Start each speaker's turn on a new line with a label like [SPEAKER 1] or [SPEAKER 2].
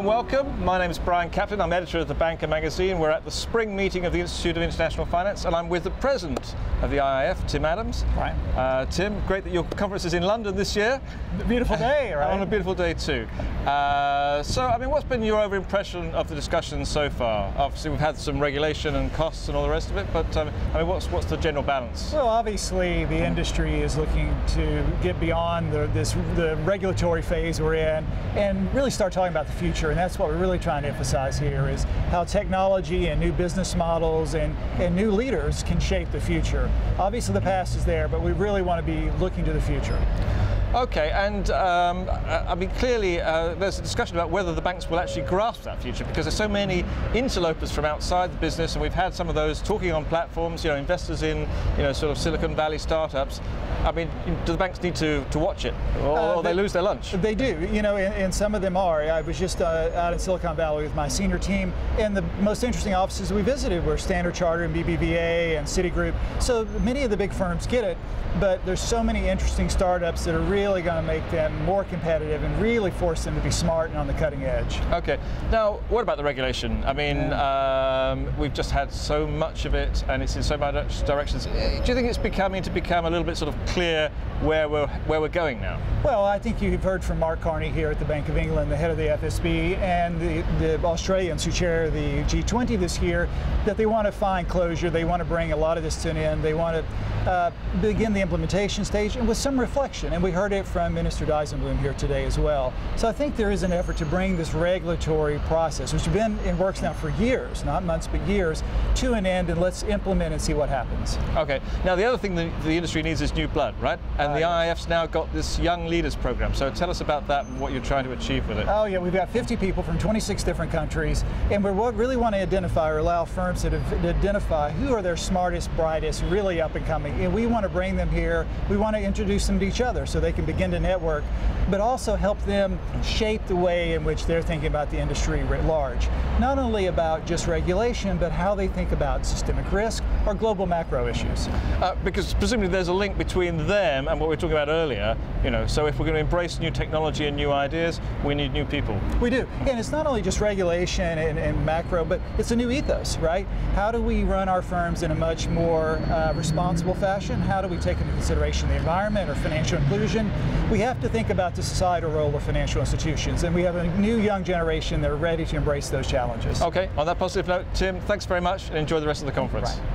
[SPEAKER 1] and welcome. My name is Brian Captain. I'm editor of the Banker magazine. We're at the spring meeting of the Institute of International Finance, and I'm with the president of the IIF, Tim Adams.
[SPEAKER 2] Right.
[SPEAKER 1] Tim, great that your conference is in London this year.
[SPEAKER 2] Beautiful day, right?
[SPEAKER 1] On a beautiful day too. So, I mean, what's been your overall impression of the discussion so far? Obviously, we've had some regulation and costs and all the rest of it, but I mean, what's the general balance?
[SPEAKER 2] Well, obviously, the industry is looking to get beyond the regulatory phase we're in and really start talking about the future, and that's what we're really trying to emphasize here, is how technology and new business models and new leaders can shape the future. Obviously, the past is there, but we really want to be looking to the future.
[SPEAKER 1] Okay, and I mean, clearly there's a discussion about whether the banks will actually grasp that future, because there's so many interlopers from outside the business, and we've had some of those talking on platforms, investors in, sort of Silicon Valley startups. I mean, do the banks need to watch it, or they lose their lunch?
[SPEAKER 2] They do, and some of them are. I was just out in Silicon Valley with my senior team, and the most interesting offices we visited were Standard Chartered and BBVA and Citigroup. So many of the big firms get it, but there's so many interesting startups that are really going to make them more competitive and really force them to be smart and on the cutting edge.
[SPEAKER 1] Okay. Now, what about the regulation? I mean, we've just had so much of it, and it's in so many directions. Do you think it's become a little bit sort of clear where we're going now?
[SPEAKER 2] Well, I think you've heard from Mark Carney here at the Bank of England, the head of the FSB, and the Australians who chair the G20 this year, that they want to find closure. They want to bring a lot of this to an end. They want to begin the implementation stage, and with some reflection. And we heard it from Minister Dijsselbloem here today as well. So I think there is an effort to bring this regulatory process, which has been in works now for years, not months, but years, to an end, and let's implement and see what happens.
[SPEAKER 1] Okay. Now, the other thing that the industry needs is new blood, right? And the IIF's now got this Young Leaders program. So tell us about that and what you're trying to achieve with it.
[SPEAKER 2] Oh yeah, we've got 50 people from 26 different countries, and we really want to identify or allow firms to identify who are their smartest, brightest, really up and coming. And we want to bring them here. We want to introduce them to each other so they can begin to network, but also help them shape the way in which they're thinking about the industry writ large. Not only about just regulation, but how they think about systemic risk or global macro issues.
[SPEAKER 1] Because presumably there's a link between them and what we were talking about earlier. So if we're going to embrace new technology and new ideas, we need new people.
[SPEAKER 2] We do, and it's not only just regulation and macro, but it's a new ethos, right? How do we run our firms in a much more responsible fashion? How do we take into consideration the environment or financial inclusion? We have to think about the societal role of financial institutions, and we have a new young generation that are ready to embrace those challenges.
[SPEAKER 1] Okay, on that positive note, Tim, thanks very much, and enjoy the rest of the conference.
[SPEAKER 2] Right.